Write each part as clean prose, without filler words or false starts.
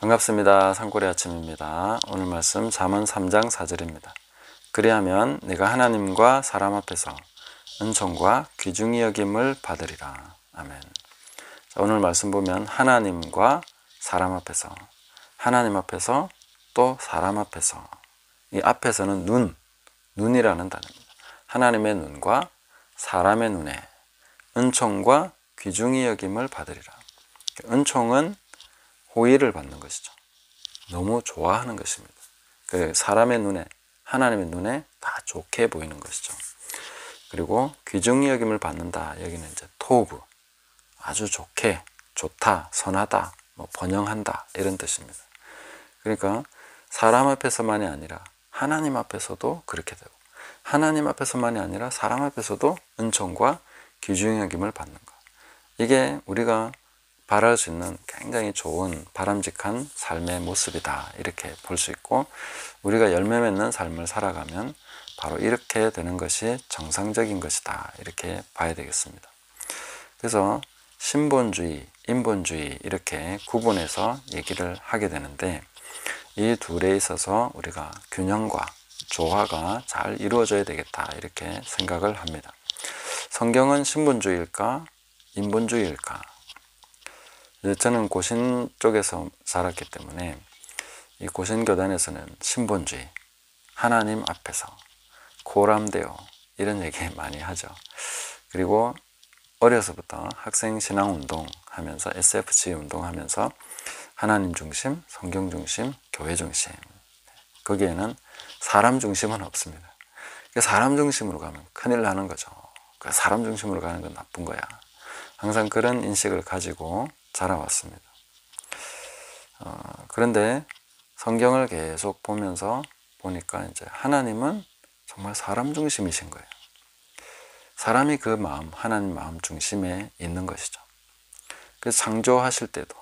반갑습니다. 산골의 아침입니다. 오늘 말씀 잠언 3장 4절입니다. 그리하면 네가 하나님과 사람 앞에서 은총과 귀중히 여김을 받으리라. 아멘. 자, 오늘 말씀 보면 하나님과 사람 앞에서, 하나님 앞에서 또 사람 앞에서, 이 앞에서는 눈이라는 단어입니다. 하나님의 눈과 사람의 눈에 은총과 귀중히 여김을 받으리라. 은총은 호의를 받는 것이죠. 너무 좋아하는 것입니다. 그 사람의 눈에, 하나님의 눈에 다 좋게 보이는 것이죠. 그리고 귀중히 여김을 받는다. 여기는 이제 토브, 아주 좋게, 좋다, 선하다, 번영한다 이런 뜻입니다. 그러니까 사람 앞에서만이 아니라 하나님 앞에서도 그렇게 되고, 하나님 앞에서만이 아니라 사람 앞에서도 은총과 귀중히 여김을 받는 것. 이게 우리가 바랄 수 있는 굉장히 좋은 바람직한 삶의 모습이다 이렇게 볼 수 있고, 우리가 열매 맺는 삶을 살아가면 바로 이렇게 되는 것이 정상적인 것이다 이렇게 봐야 되겠습니다. 그래서 신본주의, 인본주의 이렇게 구분해서 얘기를 하게 되는데, 이 둘에 있어서 우리가 균형과 조화가 잘 이루어져야 되겠다 이렇게 생각을 합니다. 성경은 신본주의일까 인본주의일까? 저는 고신 쪽에서 자랐기 때문에 이 고신 교단에서는 신본주의, 하나님 앞에서 코람데오 이런 얘기 많이 하죠. 그리고 어려서부터 학생 신앙 운동 하면서 SFC 운동 하면서 하나님 중심, 성경 중심, 교회 중심, 거기에는 사람 중심은 없습니다. 사람 중심으로 가면 큰일 나는 거죠. 사람 중심으로 가는 건 나쁜 거야. 항상 그런 인식을 가지고 자라왔습니다. 그런데 성경을 계속 보면서 보니까 이제 하나님은 정말 사람 중심이신 거예요. 사람이 그 마음, 하나님 마음 중심에 있는 것이죠. 그래서 창조하실 때도,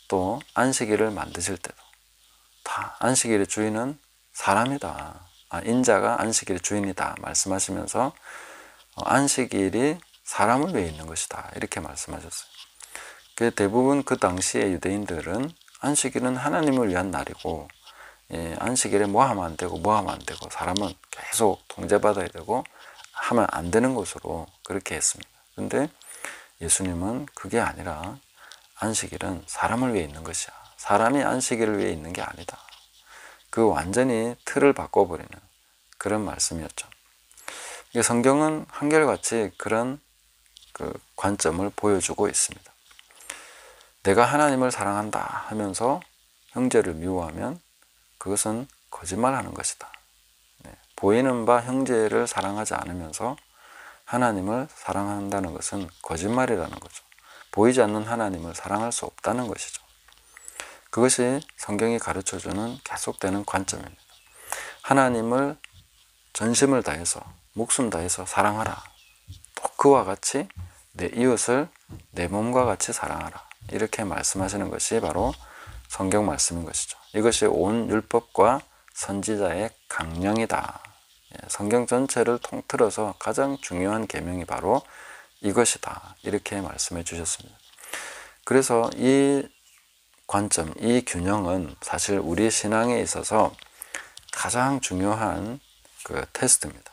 또 안식일을 만드실 때도 다 안식일의 주인은 사람이다. 인자가 안식일의 주인이다 말씀하시면서 안식일이 사람을 위해 있는 것이다 이렇게 말씀하셨어요. 대부분 그 당시의 유대인들은 안식일은 하나님을 위한 날이고, 안식일에 뭐 하면 안 되고 뭐 하면 안 되고 사람은 계속 통제받아야 되고 하면 안 되는 것으로 그렇게 했습니다. 그런데 예수님은 그게 아니라 안식일은 사람을 위해 있는 것이야. 사람이 안식일을 위해 있는 게 아니다. 그 완전히 틀을 바꿔버리는 그런 말씀이었죠. 성경은 한결같이 그런 그 관점을 보여주고 있습니다. 내가 하나님을 사랑한다 하면서 형제를 미워하면 그것은 거짓말하는 것이다. 보이는 바 형제를 사랑하지 않으면서 하나님을 사랑한다는 것은 거짓말이라는 거죠. 보이지 않는 하나님을 사랑할 수 없다는 것이죠. 그것이 성경이 가르쳐주는 계속되는 관점입니다. 하나님을 전심을 다해서, 목숨 다해서 사랑하라. 또 그와 같이 내 이웃을 내 몸과 같이 사랑하라. 이렇게 말씀하시는 것이 바로 성경 말씀인 것이죠. 이것이 온 율법과 선지자의 강령이다. 성경 전체를 통틀어서 가장 중요한 계명이 바로 이것이다. 이렇게 말씀해 주셨습니다. 그래서 이 관점, 이 균형은 사실 우리 신앙에 있어서 가장 중요한 그 테스트입니다.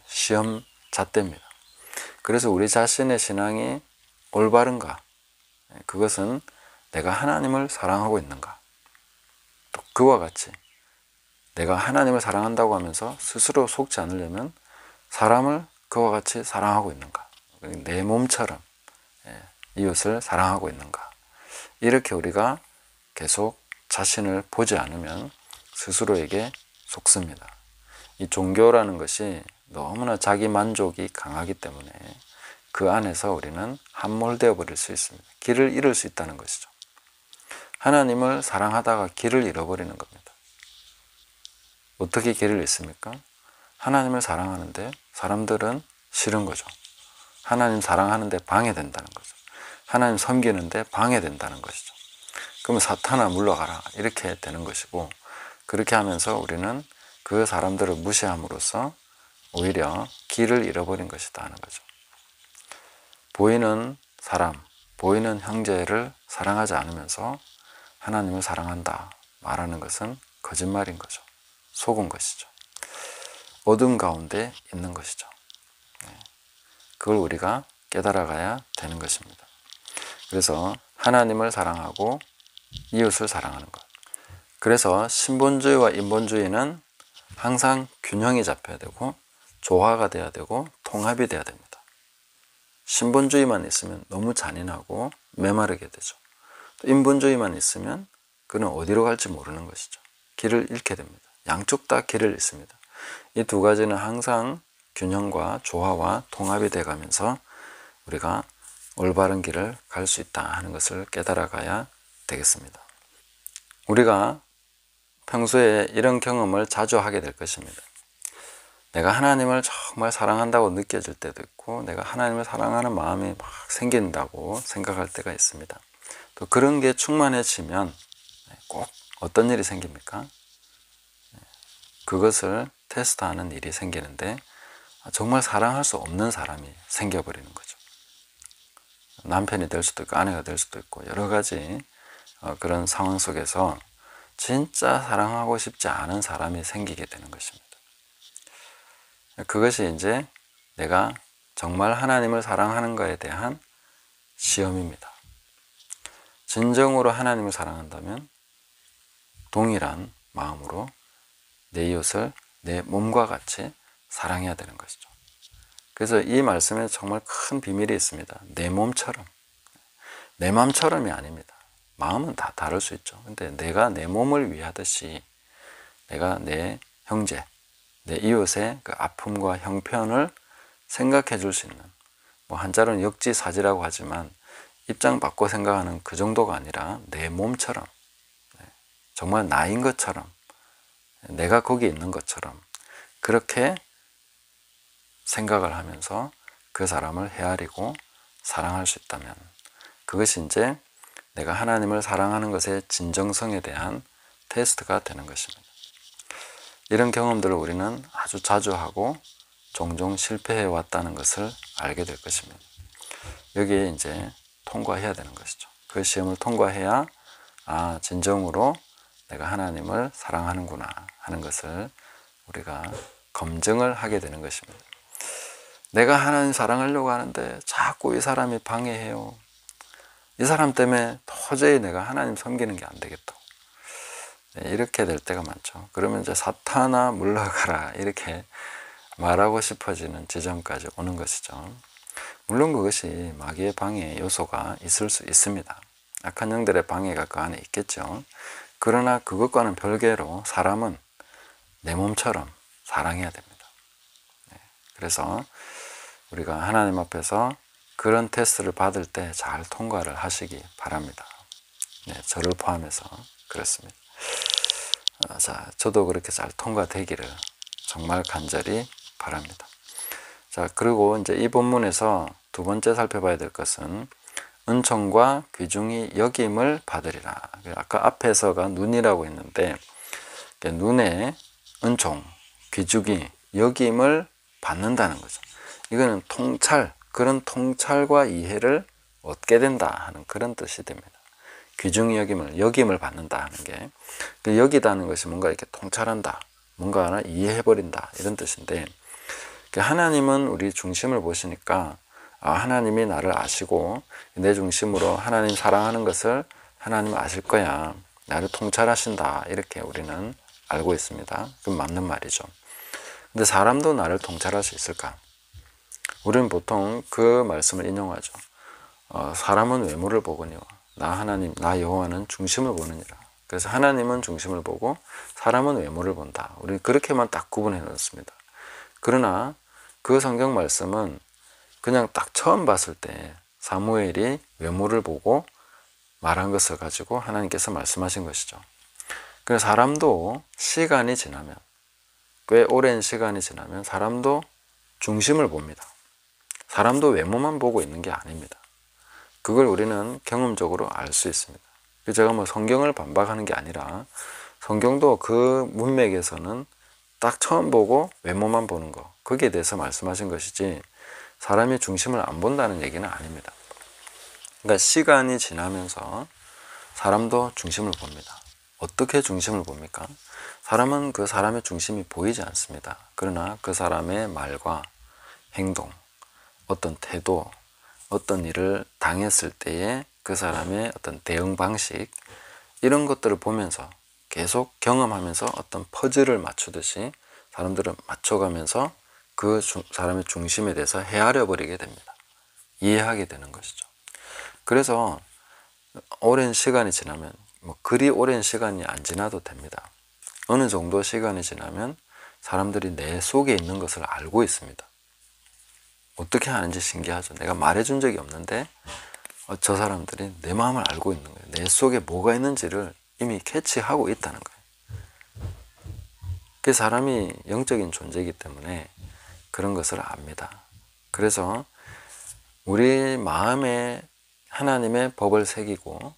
시험 잣대입니다. 그래서 우리 자신의 신앙이 올바른가? 그것은 내가 하나님을 사랑하고 있는가? 또 그와 같이 내가 하나님을 사랑한다고 하면서 스스로 속지 않으려면 사람을 그와 같이 사랑하고 있는가? 내 몸처럼 이웃을 사랑하고 있는가? 이렇게 우리가 계속 자신을 보지 않으면 스스로에게 속습니다. 이 종교라는 것이 너무나 자기 만족이 강하기 때문에 그 안에서 우리는 함몰되어 버릴 수 있습니다. 길을 잃을 수 있다는 것이죠. 하나님을 사랑하다가 길을 잃어버리는 겁니다. 어떻게 길을 잃습니까? 하나님을 사랑하는데 사람들은 싫은 거죠. 하나님 사랑하는데 방해된다는 거죠. 하나님 섬기는데 방해된다는 것이죠. 그러면 사탄아 물러가라 이렇게 되는 것이고, 그렇게 하면서 우리는 그 사람들을 무시함으로써 오히려 길을 잃어버린 것이다 하는 거죠. 보이는 사람, 보이는 형제를 사랑하지 않으면서 하나님을 사랑한다 말하는 것은 거짓말인 거죠. 속은 것이죠. 어둠 가운데 있는 것이죠. 그걸 우리가 깨달아가야 되는 것입니다. 그래서 하나님을 사랑하고 이웃을 사랑하는 것. 그래서 신본주의와 인본주의는 항상 균형이 잡혀야 되고 조화가 돼야 되고 통합이 돼야 됩니다. 신본주의만 있으면 너무 잔인하고 메마르게 되죠. 또 인본주의만 있으면 그는 어디로 갈지 모르는 것이죠. 길을 잃게 됩니다. 양쪽 다 길을 잃습니다. 이 두 가지는 항상 균형과 조화와 통합이 돼가면서 우리가 올바른 길을 갈 수 있다 하는 것을 깨달아가야 되겠습니다. 우리가 평소에 이런 경험을 자주 하게 될 것입니다. 내가 하나님을 정말 사랑한다고 느껴질 때도 있고 내가 하나님을 사랑하는 마음이 막 생긴다고 생각할 때가 있습니다. 또 그런 게 충만해지면 꼭 어떤 일이 생깁니까? 그것을 테스트하는 일이 생기는데 정말 사랑할 수 없는 사람이 생겨버리는 거죠. 남편이 될 수도 있고 아내가 될 수도 있고 여러 가지 그런 상황 속에서 진짜 사랑하고 싶지 않은 사람이 생기게 되는 것입니다. 그것이 이제 내가 정말 하나님을 사랑하는 것에 대한 시험입니다. 진정으로 하나님을 사랑한다면 동일한 마음으로 내 이웃을 내 몸과 같이 사랑해야 되는 것이죠. 그래서 이 말씀에 정말 큰 비밀이 있습니다. 내 몸처럼. 내 마음처럼이 아닙니다. 마음은 다 다를 수 있죠. 근데 내가 내 몸을 위하듯이 내가 내 형제, 내 이웃의 그 아픔과 형편을 생각해 줄 수 있는, 뭐 한자로는 역지사지라고 하지만 입장 바꿔 생각하는 그 정도가 아니라 내 몸처럼, 정말 나인 것처럼, 내가 거기 있는 것처럼 그렇게 생각을 하면서 그 사람을 헤아리고 사랑할 수 있다면 그것이 이제 내가 하나님을 사랑하는 것의 진정성에 대한 테스트가 되는 것입니다. 이런 경험들을 우리는 아주 자주 하고 종종 실패해 왔다는 것을 알게 될 것입니다. 여기에 이제 통과해야 되는 것이죠. 그 시험을 통과해야 진정으로 내가 하나님을 사랑하는구나 하는 것을 우리가 검증을 하게 되는 것입니다. 내가 하나님 사랑하려고 하는데 자꾸 이 사람이 방해해요. 이 사람 때문에 도저히 내가 하나님 섬기는 게 안 되겠다. 이렇게 될 때가 많죠. 그러면 이제 사탄아 물러가라 이렇게 말하고 싶어지는 지점까지 오는 것이죠. 물론 그것이 마귀의 방해 요소가 있을 수 있습니다. 악한 영들의 방해가 그 안에 있겠죠. 그러나 그것과는 별개로 사람은 내 몸처럼 사랑해야 됩니다. 그래서 우리가 하나님 앞에서 그런 테스트를 받을 때 잘 통과를 하시기 바랍니다. 저를 포함해서 그렇습니다. 자, 저도 그렇게 잘 통과되기를 정말 간절히 바랍니다. 자, 그리고 이제 이 본문에서 두 번째 살펴봐야 될 것은 은총과 귀중히 여김을 받으리라. 아까 앞에서가 눈이라고 했는데 눈에 은총, 귀중히 여김을 받는다는 거죠. 이거는 통찰, 그런 통찰과 이해를 얻게 된다 하는 그런 뜻이 됩니다. 귀중히 여김을 받는다 하는 게, 그 여기다는 것이 뭔가 이렇게 통찰한다, 뭔가 하나 이해해버린다 이런 뜻인데, 하나님은 우리 중심을 보시니까 하나님이 나를 아시고 내 중심으로 하나님 사랑하는 것을 하나님 아실 거야, 나를 통찰하신다 이렇게 우리는 알고 있습니다. 그건 맞는 말이죠. 근데 사람도 나를 통찰할 수 있을까? 우리는 보통 그 말씀을 인용하죠. 사람은 외모를 보거니와 나 하나님, 나 여호와는 중심을 보느니라. 그래서 하나님은 중심을 보고 사람은 외모를 본다. 우리는 그렇게만 딱 구분해 놓습니다. 그러나 그 성경 말씀은 그냥 딱 처음 봤을 때 사무엘이 외모를 보고 말한 것을 가지고 하나님께서 말씀하신 것이죠. 그래서 사람도 시간이 지나면, 꽤 오랜 시간이 지나면 사람도 중심을 봅니다. 사람도 외모만 보고 있는 게 아닙니다. 그걸 우리는 경험적으로 알 수 있습니다. 제가 뭐 성경을 반박하는 게 아니라 성경도 그 문맥에서는 딱 처음 보고 외모만 보는 거, 거기에 대해서 말씀하신 것이지 사람이 중심을 안 본다는 얘기는 아닙니다. 그러니까 시간이 지나면서 사람도 중심을 봅니다. 어떻게 중심을 봅니까? 사람은 그 사람의 중심이 보이지 않습니다. 그러나 그 사람의 말과 행동, 어떤 태도, 어떤 일을 당했을 때의 그 사람의 어떤 대응 방식, 이런 것들을 보면서 계속 경험하면서 어떤 퍼즐을 맞추듯이 사람들은 맞춰가면서 그 사람의 중심에 대해서 헤아려 버리게 됩니다. 이해하게 되는 것이죠. 그래서 오랜 시간이 지나면, 그리 오랜 시간이 안 지나도 됩니다. 어느 정도 시간이 지나면 사람들이 내 속에 있는 것을 알고 있습니다. 어떻게 하는지 신기하죠. 내가 말해준 적이 없는데 저 사람들이 내 마음을 알고 있는 거예요. 내 속에 뭐가 있는지를 이미 캐치하고 있다는 거예요. 그 사람이 영적인 존재이기 때문에 그런 것을 압니다. 그래서 우리 마음에 하나님의 법을 새기고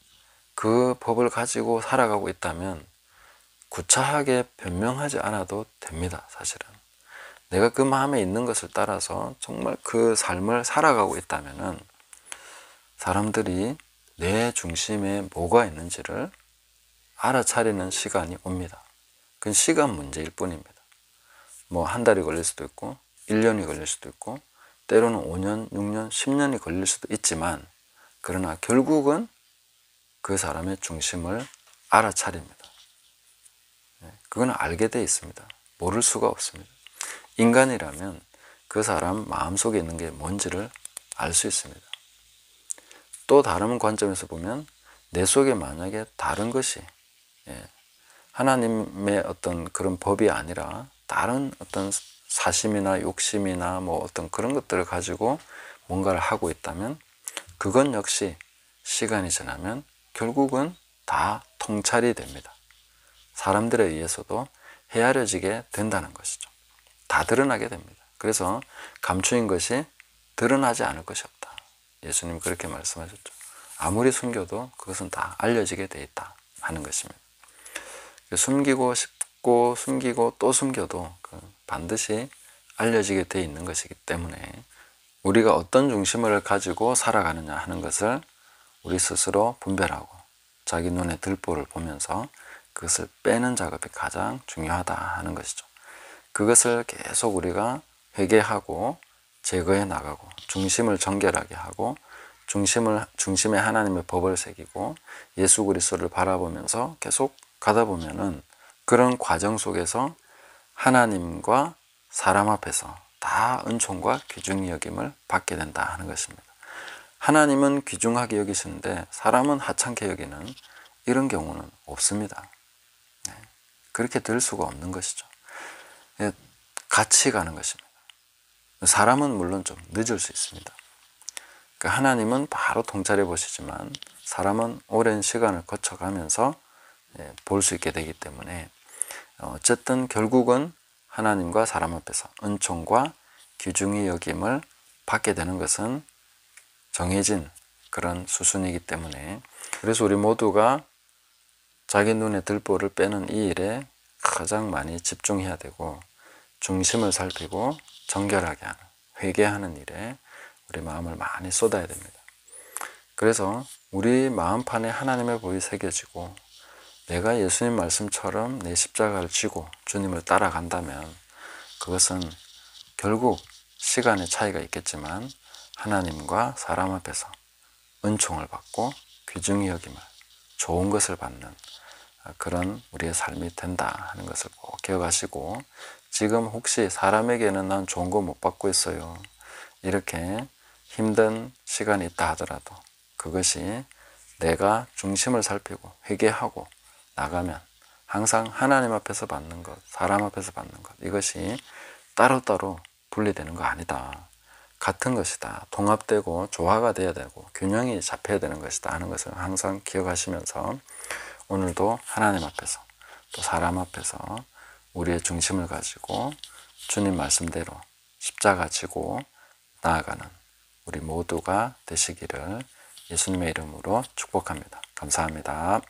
그 법을 가지고 살아가고 있다면 구차하게 변명하지 않아도 됩니다. 사실은 내가 그 마음에 있는 것을 따라서 정말 그 삶을 살아가고 있다면 사람들이 내 중심에 뭐가 있는지를 알아차리는 시간이 옵니다. 그건 시간 문제일 뿐입니다. 한 달이 걸릴 수도 있고 1년이 걸릴 수도 있고 때로는 5년, 6년, 10년이 걸릴 수도 있지만 그러나 결국은 그 사람의 중심을 알아차립니다. 그건 알게 돼 있습니다. 모를 수가 없습니다. 인간이라면 그 사람 마음속에 있는 게 뭔지를 알 수 있습니다. 또 다른 관점에서 보면 내 속에 만약에 다른 것이 하나님의 어떤 그런 법이 아니라 다른 어떤 사심이나 욕심이나 어떤 그런 것들을 가지고 뭔가를 하고 있다면 그건 역시 시간이 지나면 결국은 다 통찰이 됩니다. 사람들에 의해서도 헤아려지게 된다는 것이죠. 다 드러나게 됩니다. 그래서 감추인 것이 드러나지 않을 것이 없다. 예수님 그렇게 말씀하셨죠. 아무리 숨겨도 그것은 다 알려지게 돼 있다 하는 것입니다. 숨기고 싶고 숨기고 또 숨겨도 반드시 알려지게 돼 있는 것이기 때문에 우리가 어떤 중심을 가지고 살아가느냐 하는 것을 우리 스스로 분별하고 자기 눈에 들보를 보면서 그것을 빼는 작업이 가장 중요하다 하는 것이죠. 그것을 계속 우리가 회개하고 제거해 나가고 중심을 정결하게 하고 중심에 하나님의 법을 새기고 예수 그리스도를 바라보면서 계속 가다 보면은 그런 과정 속에서 하나님과 사람 앞에서 다 은총과 귀중히 여김을 받게 된다 하는 것입니다. 하나님은 귀중하게 여기시는데 사람은 하찮게 여기는 이런 경우는 없습니다. 그렇게 될 수가 없는 것이죠. 같이 가는 것입니다. 사람은 물론 좀 늦을 수 있습니다. 하나님은 바로 통찰해 보시지만 사람은 오랜 시간을 거쳐가면서 볼 수 있게 되기 때문에 어쨌든 결국은 하나님과 사람 앞에서 은총과 귀중히 여김을 받게 되는 것은 정해진 그런 수순이기 때문에 그래서 우리 모두가 자기 눈에 들보를 빼는 이 일에 가장 많이 집중해야 되고 중심을 살피고 정결하게 하는 회개하는 일에 우리 마음을 많이 쏟아야 됩니다. 그래서 우리 마음판에 하나님의 법이 새겨지고 내가 예수님 말씀처럼 내 십자가를 지고 주님을 따라간다면 그것은 결국 시간의 차이가 있겠지만 하나님과 사람 앞에서 은총을 받고 귀중히 여김을 좋은 것을 받는 그런 우리의 삶이 된다 하는 것을 꼭 기억하시고 지금 혹시 사람에게는 난 좋은 거 못 받고 있어요. 이렇게 힘든 시간이 있다 하더라도 그것이 내가 중심을 살피고 회개하고 나가면 항상 하나님 앞에서 받는 것, 사람 앞에서 받는 것 이것이 따로따로 분리되는 거 아니다. 같은 것이다. 통합되고 조화가 돼야 되고 균형이 잡혀야 되는 것이다 하는 것을 항상 기억하시면서 오늘도 하나님 앞에서 또 사람 앞에서 우리의 중심을 가지고 주님 말씀대로 십자가 지고 나아가는 우리 모두가 되시기를 예수님의 이름으로 축복합니다. 감사합니다.